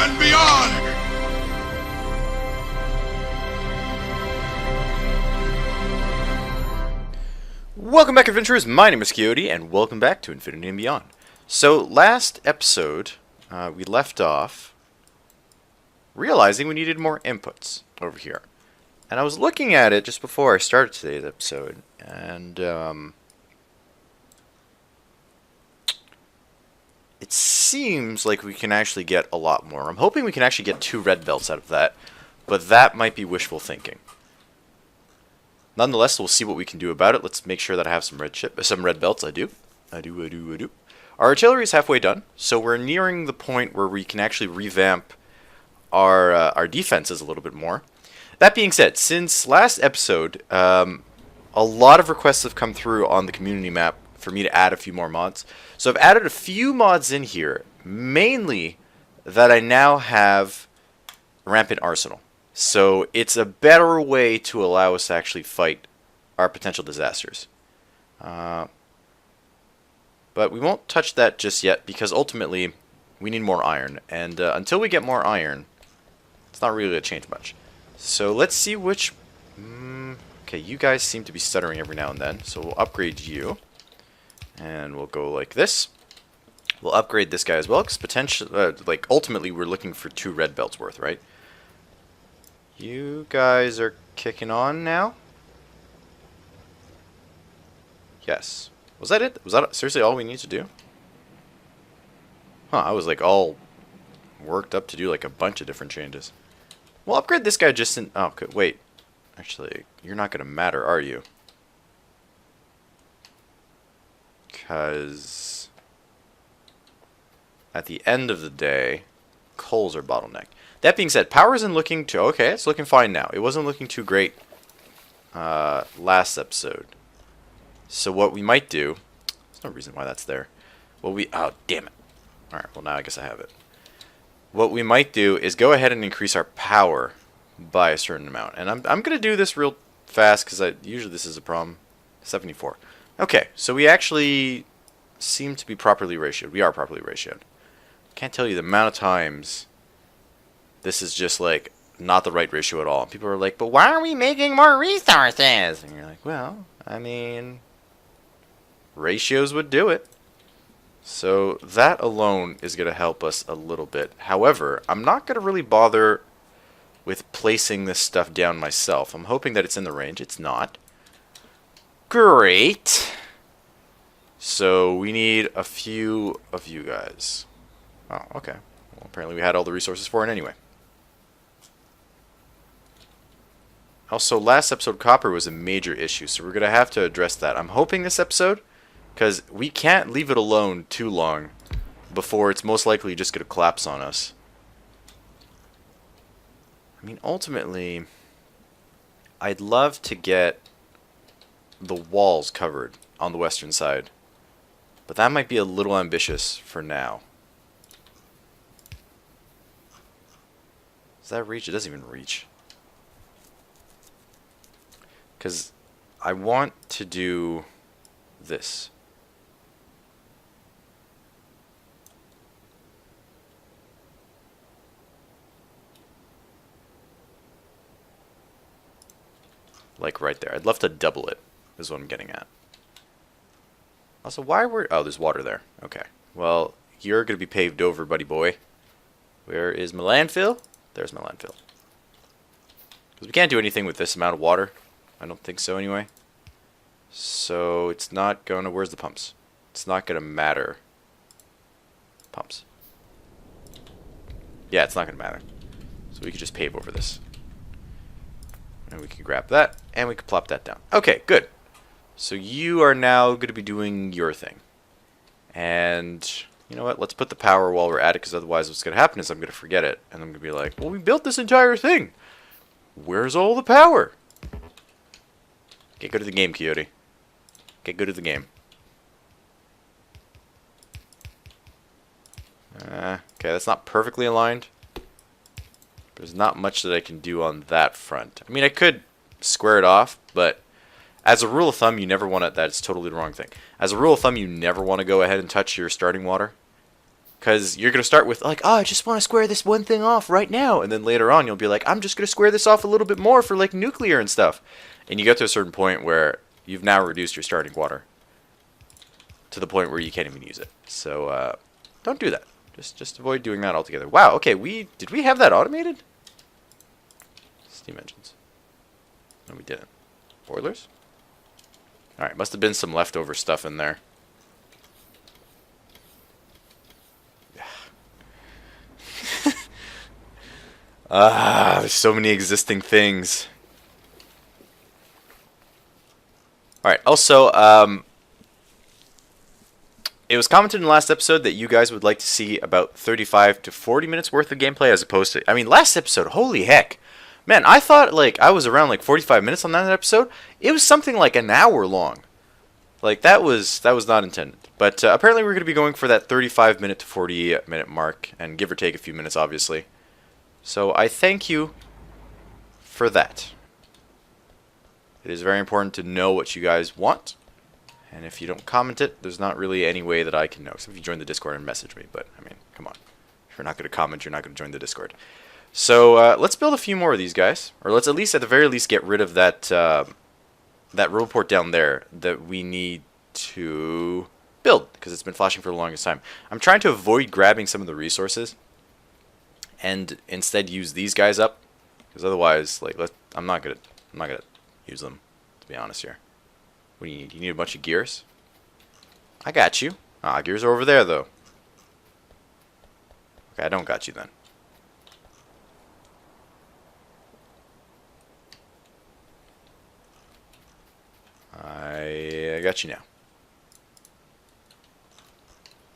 and beyond! Welcome back, adventurers. My name is Coyote, and welcome back to Infinity and Beyond. So, last episode, we left off realizing we needed more inputs over here. And I was looking at it just before I started today's episode, and it seems like we can actually get a lot more. I'm hoping we can actually get 2 red belts out of that, but that might be wishful thinking. Nonetheless, we'll see what we can do about it. Let's make sure that I have some red belts. I do. Our artillery is halfway done, so we're nearing the point where we can actually revamp our defenses a little bit more. That being said, since last episode, a lot of requests have come through on the community map for me to add a few more mods. So I've added a few mods in here, mainly that I now have Rampant Arsenal. So it's a better way to allow us to actually fight our potential disasters. But we won't touch that just yet because ultimately we need more iron. And until we get more iron, it's not really going to change much. So let's see which... okay, you guys seem to be stuttering every now and then. So we'll upgrade you. And we'll go like this. We'll upgrade this guy as well because potentially, ultimately we're looking for 2 red belts worth, right? You guys are kicking on now? Yes. Was that it? Was that seriously all we need to do? Huh, I was like all worked up to do like a bunch of different changes. We'll upgrade this guy just in... Oh, okay, wait. Actually, you're not going to matter, are you? Because at the end of the day, coals are bottlenecked. That being said, power isn't looking too... Okay, it's looking fine now. It wasn't looking too great last episode. So what we might do... There's no reason why that's there. Oh, damn it. Alright, well now I guess I have it. What we might do is go ahead and increase our power by a certain amount. And I'm going to do this real fast because usually this is a problem. 74. Okay, so we actually seem to be properly ratioed. We are properly ratioed. Can't tell you the amount of times... This is just, like, not the right ratio at all. And people are like, but why are we making more resources? And you're like, well, I mean, ratios would do it. So that alone is going to help us a little bit. However, I'm not going to really bother with placing this stuff down myself. I'm hoping that it's in the range. It's not. Great. So we need a few of you guys. Oh, okay. Well, apparently we had all the resources for it anyway. Also, last episode, copper was a major issue, so we're going to have to address that. I'm hoping this episode, because we can't leave it alone too long before it's most likely just going to collapse on us. I mean, ultimately, I'd love to get the walls covered on the western side, but that might be a little ambitious for now. Does that reach? It doesn't even reach. Because I want to do this. Like right there. I'd love to double it, is what I'm getting at. Also, why were... Oh, there's water there. Okay. Well, you're going to be paved over, buddy boy. Where is my landfill? There's my landfill. Because we can't do anything with this amount of water. I don't think so anyway. So it's not going to... Where's the pumps? It's not going to matter. Pumps. Yeah, it's not going to matter. So we could just pave over this. And we can grab that. And we can plop that down. Okay, good. So you are now going to be doing your thing. And... You know what? Let's put the power while we're at it, because otherwise what's going to happen is I'm going to forget it. And I'm going to be like, well, we built this entire thing. Where's all the power? Get good at the game, Coyote. Get good at the game. Okay, that's not perfectly aligned. There's not much that I can do on that front. I mean, I could square it off, but as a rule of thumb, you never want to... That's totally the wrong thing. As a rule of thumb, you never want to go ahead and touch your starting water. Because you're going to start with like, oh, I just want to square this one thing off right now. And then later on, you'll be like, I'm just going to square this off a little bit more for like nuclear and stuff. And you get to a certain point where you've now reduced your starting water to the point where you can't even use it. So don't do that. Just avoid doing that altogether. Wow, okay, did we have that automated? Steam engines. No, we didn't. Boilers? Alright, must have been some leftover stuff in there. There's so many existing things. Alright, also, it was commented in the last episode that you guys would like to see about 35 to 40 minutes worth of gameplay as opposed to... I mean, last episode, holy heck. Man, I thought like I was around like 45 minutes on that episode. It was something like an hour long. Like, that was not intended. But apparently we're going to be going for that 35-minute to 40-minute mark, and give or take a few minutes, obviously. So I thank you for that. It is very important to know what you guys want. And if you don't comment it, there's not really any way that I can know. Except if you join the Discord and message me. But, I mean, come on. If you're not going to comment, you're not going to join the Discord. So, let's build a few more of these guys. Or let's at the very least, get rid of that, that road down there that we need to build. Because it's been flashing for the longest time. I'm trying to avoid grabbing some of the resources. And instead use these guys up. Because otherwise, like, I'm not gonna use them, to be honest here. What do you need? You need a bunch of gears? I got you. Ah, gears are over there, though. Okay, I don't got you then. I got you now.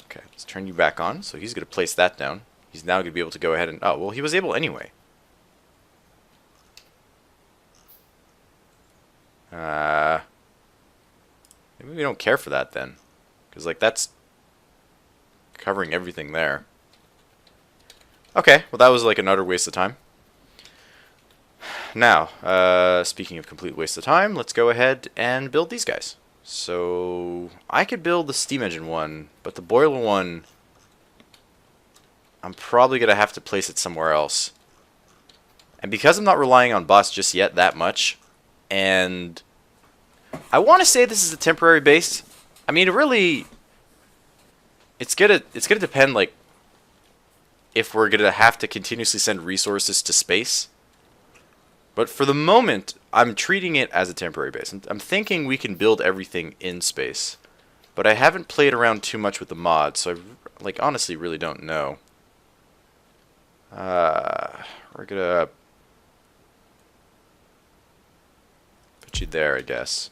Okay, let's turn you back on. So he's going to place that down. He's now going to be able to go ahead and... Oh, well, he was able anyway. Maybe we don't care for that then. Because, like, that's covering everything there. Okay, well, that was, like, an utter waste of time. Now, speaking of complete waste of time, let's go ahead and build these guys. So, I could build the steam engine one, but the boiler one, I'm probably going to have to place it somewhere else. And because I'm not relying on boss just yet that much, and I want to say this is a temporary base. I mean, it's gonna depend, like, if we're gonna have to continuously send resources to space. But for the moment, I'm treating it as a temporary base. I'm thinking we can build everything in space, but I haven't played around too much with the mod, so I, like, honestly really don't know. We're gonna put you there, I guess.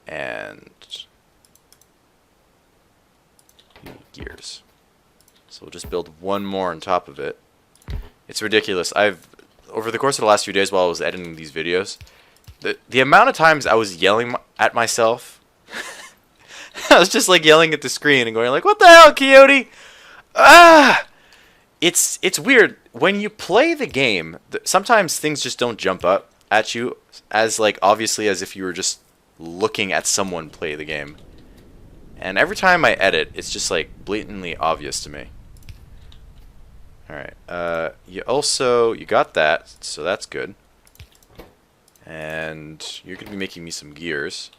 And gears. So we'll just build one more on top of it. It's ridiculous. Over the course of the last few days while I was editing these videos, the amount of times I was yelling at myself, I was just like yelling at the screen and going like, "What the hell, Coyote?" Ah! It's weird when you play the game. Sometimes things just don't jump up at you as, like, obviously as if you were just looking at someone play the game. And every time I edit, it's just like blatantly obvious to me. Alright, you got that, so that's good. And you're going to be making me some gears.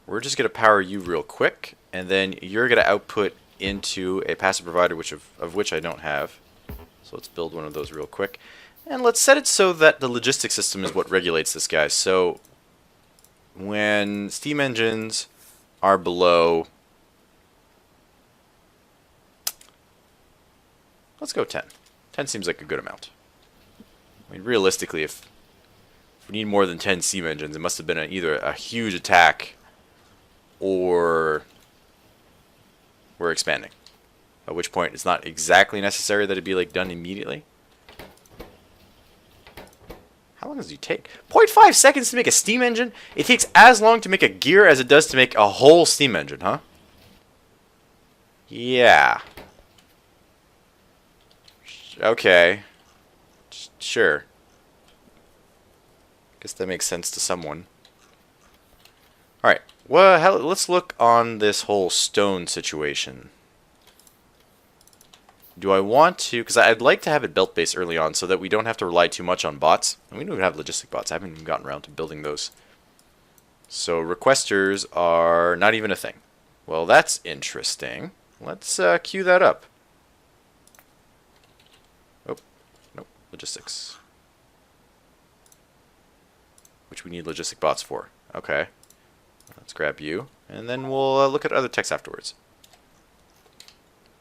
We're just going to power you real quick, and then you're going to output into a passive provider, of which I don't have. So let's build one of those real quick. And let's set it so that the logistic system is what regulates this guy. So when steam engines are below... Let's go 10. 10 seems like a good amount. I mean, realistically, if we need more than 10 steam engines, it must have been either a huge attack or we're expanding. At which point, it's not exactly necessary that it be, like, done immediately. How long does it take? 0.5 seconds to make a steam engine? It takes as long to make a gear as it does to make a whole steam engine, huh? Yeah. Okay. Sure. Guess that makes sense to someone. Alright. Well, let's look on this whole stone situation. do I want to, because I'd like to have it belt based early on so that we don't have to rely too much on bots. And we don't even have logistic bots. I haven't even gotten around to building those. So requesters are not even a thing. Well, that's interesting. Let's queue that up. Oh, nope, logistics. Which we need logistic bots for. Okay, let's grab you, and then we'll look at other text afterwards.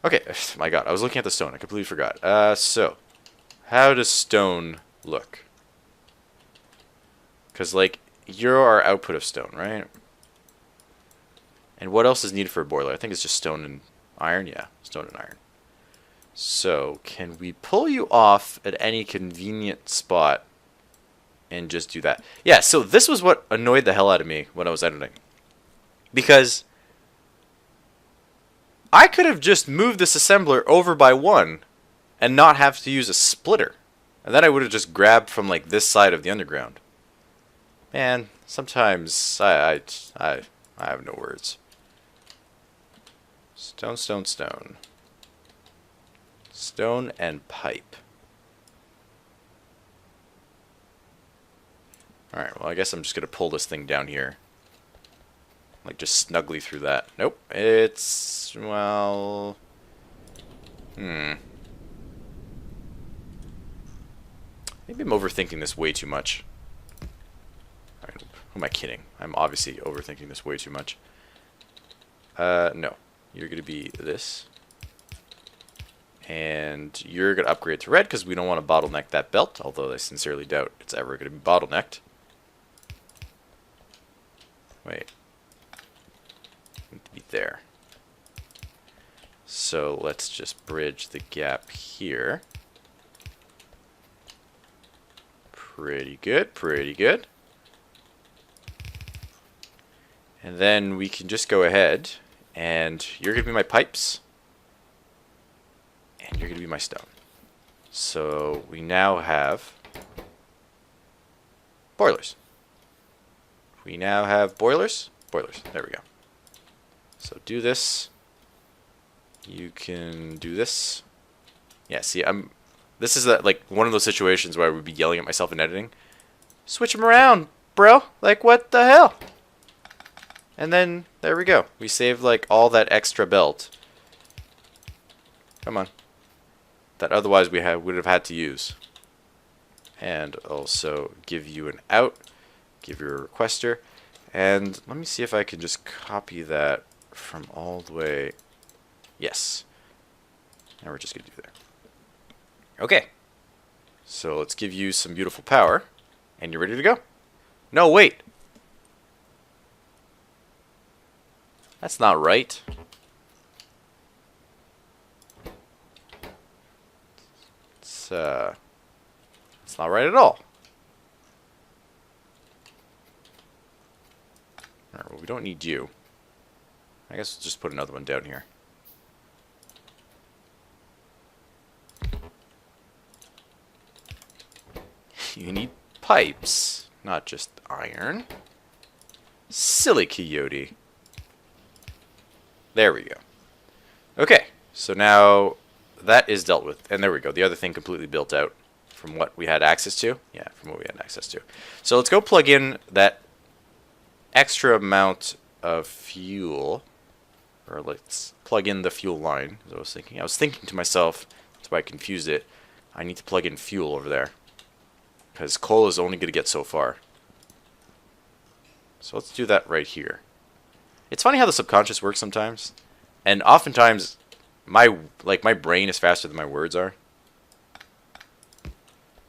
Okay, my god, I was looking at the stone. I completely forgot. So, how does stone look? Because, like, you're our output of stone, right? And what else is needed for a boiler? I think it's just stone and iron. Yeah, stone and iron. So, can we pull you off at any convenient spot and just do that? Yeah, so this was what annoyed the hell out of me when I was editing. Because I could have just moved this assembler over by one and not have to use a splitter. And then I would have just grabbed from, like, this side of the underground. Man, sometimes I have no words. Stone, stone, stone. Stone and pipe. Alright, well, I guess I'm just going to pull this thing down here. Like, just snugly through that. Nope, it's, well... Maybe I'm overthinking this way too much. Alright, who am I kidding? I'm obviously overthinking this way too much. No. You're going to be this. And you're going to upgrade to red because we don't want to bottleneck that belt, although I sincerely doubt it's ever going to be bottlenecked. Wait. Need to be there. So let's just bridge the gap here. Pretty good, pretty good. And then we can just go ahead and you're going to be my pipes. And you're going to be my stone. So we now have boilers. We now have boilers. Boilers. There we go. So do this. You can do this. Yeah, see, this is like one of those situations where I would be yelling at myself in editing. Switch them around, bro. Like, what the hell? And then, there we go. We saved, like, all that extra belt. Come on. That otherwise we would have had to use. And also give you an out. Give you a requester. And let me see if I can just copy that from all the way. Yes. And we're just going to do there. Okay. So let's give you some beautiful power. And you're ready to go. No, wait. That's not right. It's not right at all. Alright, well, we don't need you. I guess we'll just put another one down here. You need pipes, not just iron. Silly Coyote. There we go. Okay, so now that is dealt with. And there we go. The other thing completely built out from what we had access to. Yeah, from what we had access to. So let's go plug in that extra amount of fuel. Or let's plug in the fuel line, as I was thinking. I was thinking to myself, that's why I confused it. I need to plug in fuel over there. Because coal is only going to get so far. So let's do that right here. It's funny how the subconscious works sometimes. And oftentimes, my brain is faster than my words are.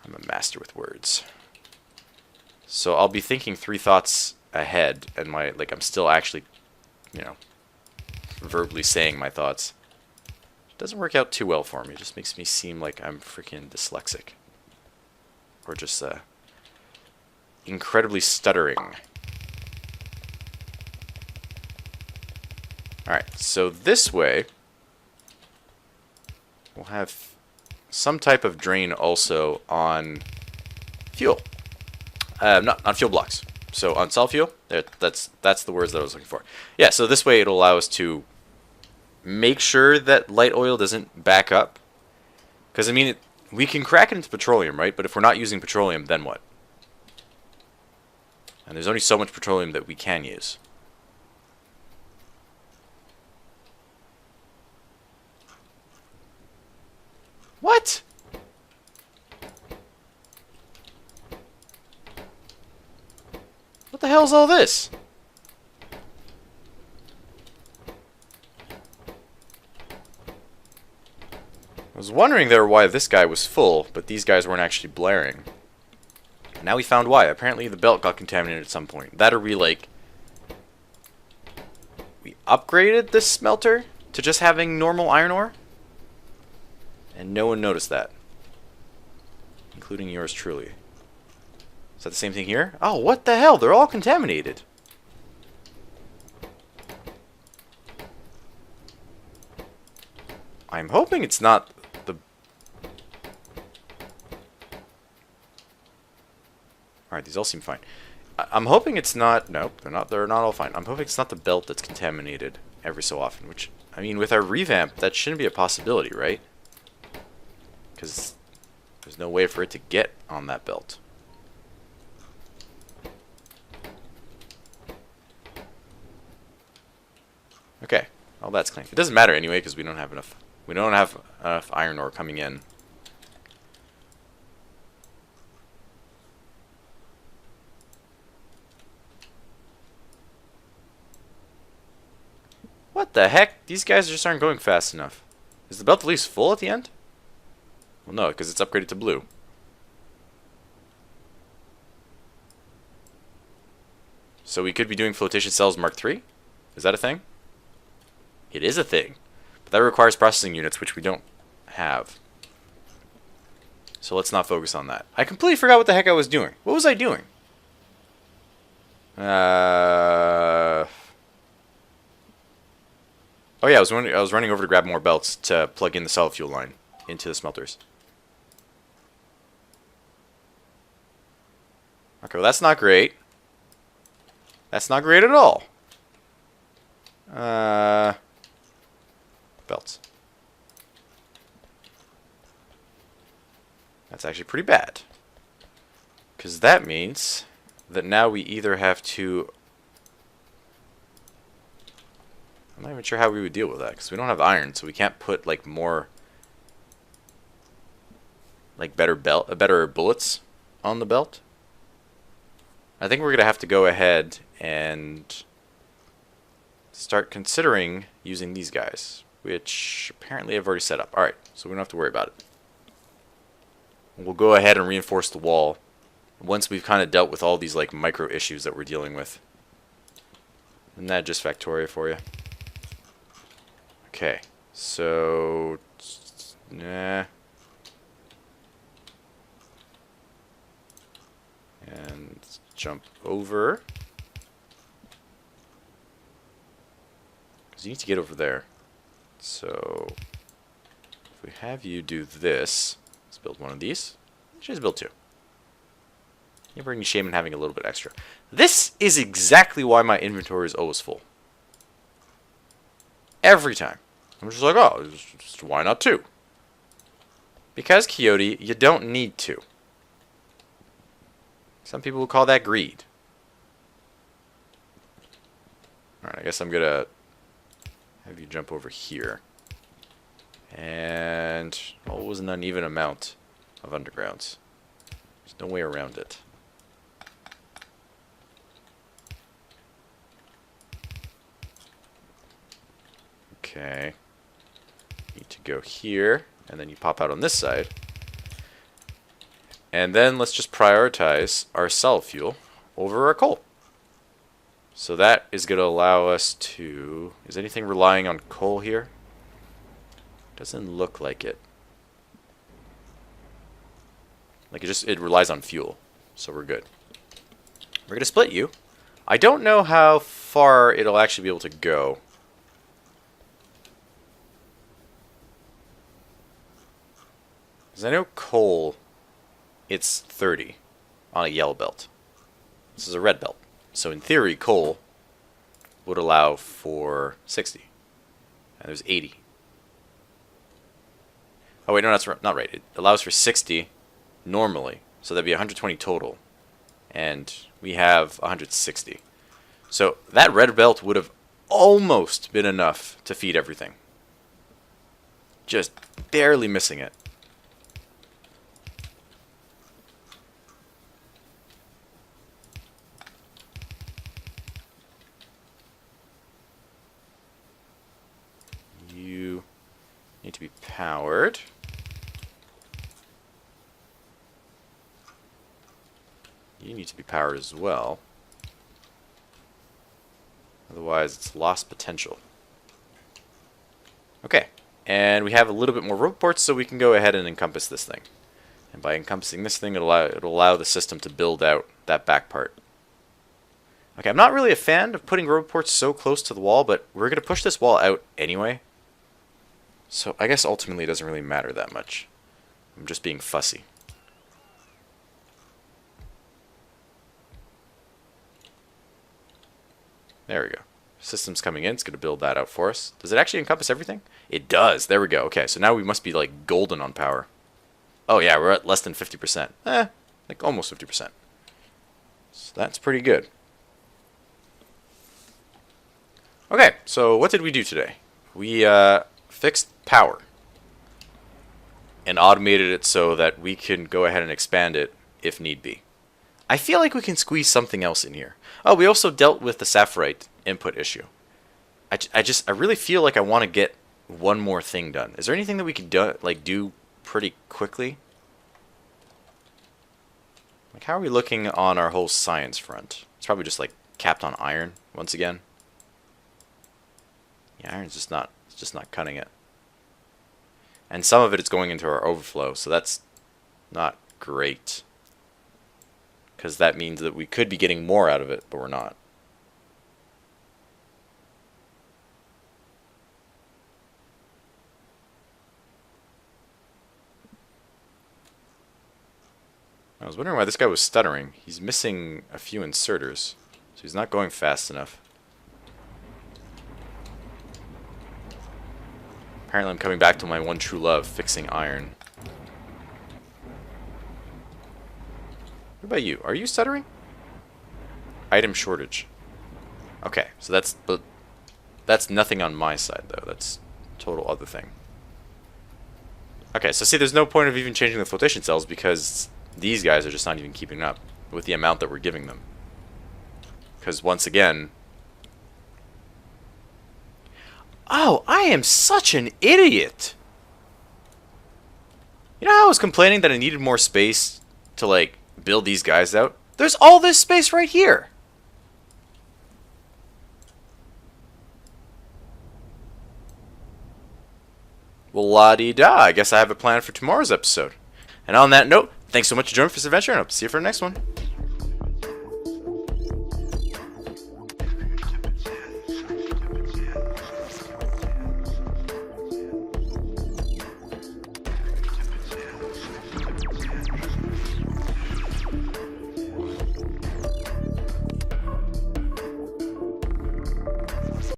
I'm a master with words. So I'll be thinking 3 thoughts ahead, and I'm still actually, verbally saying my thoughts. It doesn't work out too well for me. It just makes me seem like I'm freaking dyslexic. Or just incredibly stuttering. Alright, so this way, we'll have some type of drain also on fuel. Not on fuel blocks. So on cell fuel, that's the words that I was looking for. Yeah, so this way it'll allow us to make sure that light oil doesn't back up Because, I mean, we can crack it into petroleum, right? But if we're not using petroleum, then what? And there's only so much petroleum that we can use. What? What the hell is all this? I was wondering there why this guy was full, but these guys weren't actually blaring. Now we found why. Apparently the belt got contaminated at some point. That or we, like... we upgraded this smelter to just having normal iron ore? And no one noticed that. Including yours truly. Is that the same thing here? Oh, what the hell? They're all contaminated. I'm hoping it's not the... Alright, these all seem fine. I'm hoping it's not... Nope, they're not all fine. I'm hoping it's not the belt that's contaminated every so often, which... I mean, with our revamp, that shouldn't be a possibility, right? Because there's no way for it to get on that belt. Okay, well that's clean. It doesn't matter anyway because we don't have enough. We don't have enough iron ore coming in. What the heck? These guys just aren't going fast enough. Is the belt at least full at the end? Well, no, because it's upgraded to blue. So we could be doing flotation cells Mark III? Is that a thing? It is a thing. But that requires processing units, which we don't have. So let's not focus on that. I completely forgot what the heck I was doing. What was I doing? Oh yeah, I was running over to grab more belts to plug in the solid fuel line into the smelters. Okay, well that's not great. That's not great at all. Belts. That's actually pretty bad. Because that means that now we either have to... I'm not even sure how we would deal with that, because we don't have iron, so we can't put, like, more... like, better bullets on the belt. I think we're going to have to go ahead and start considering using these guys, which apparently I've already set up. Alright, so we don't have to worry about it. We'll go ahead and reinforce the wall once we've kind of dealt with all these like micro issues that we're dealing with. Isn't that just Factorio for you? Okay, so... nah. And jump over. Because you need to get over there. So, if we have you do this, let's build one of these. Actually, let's build two. Never any shame in having a little bit extra. This is exactly why my inventory is always full. Every time. I'm just like, oh, just why not two? Because, Coyote, you don't need to. Some people will call that greed. Alright, I guess I'm gonna have you jump over here. And always an uneven amount of undergrounds. There's no way around it. Okay. Need to go here, and then you pop out on this side. And then let's just prioritize our solid fuel over our coal. So that is going to allow us to... Is anything relying on coal here? Doesn't look like it. Like it relies on fuel. So we're good. We're going to split you. I don't know how far it'll actually be able to go. Because I know coal, it's 30 on a yellow belt. This is a red belt. So in theory, coal would allow for 60. And there's 80. Oh wait, no, that's not right. It allows for 60 normally, so that'd be 120 total, and we have 160. So that red belt would have almost been enough to feed everything. Just barely missing it. You need to be powered. You need to be powered as well. Otherwise, it's lost potential. Okay, and we have a little bit more rope ports, so we can go ahead and encompass this thing. And by encompassing this thing, it'll allow the system to build out that back part. Okay, I'm not really a fan of putting rope ports so close to the wall, but we're going to push this wall out anyway. So I guess ultimately it doesn't really matter that much. I'm just being fussy. There we go. System's coming in. It's going to build that out for us. Does it actually encompass everything? It does. There we go. Okay, so now we must be like golden on power. Oh yeah, we're at less than 50%. Like almost 50%. So that's pretty good. Okay, so what did we do today? We fixed power and automated it so that we can go ahead and expand it if need be. I feel like we can squeeze something else in here. Oh, we also dealt with the Sapphirite input issue. I really feel like I want to get one more thing done. Is there anything that we could do pretty quickly? Like, how are we looking on our whole science front? It's probably just like capped on iron once again. Yeah, iron's just not cutting it. And some of it is going into our overflow, so that's not great. Because that means that we could be getting more out of it, but we're not. I was wondering why this guy was stuttering. He's missing a few inserters, so he's not going fast enough. Apparently I'm coming back to my one true love, fixing iron. What about you? Are you stuttering? Item shortage. Okay, so that's nothing on my side though. That's total other thing. Okay, so see, there's no point of even changing the flotation cells because these guys are just not even keeping up with the amount that we're giving them. Because once again... Oh, I am such an idiot! You know how I was complaining that I needed more space to, like, build these guys out? There's all this space right here! Well, la-di-da, I guess I have a plan for tomorrow's episode. And on that note, thanks so much for joining for this adventure, and I hope to see you for the next one.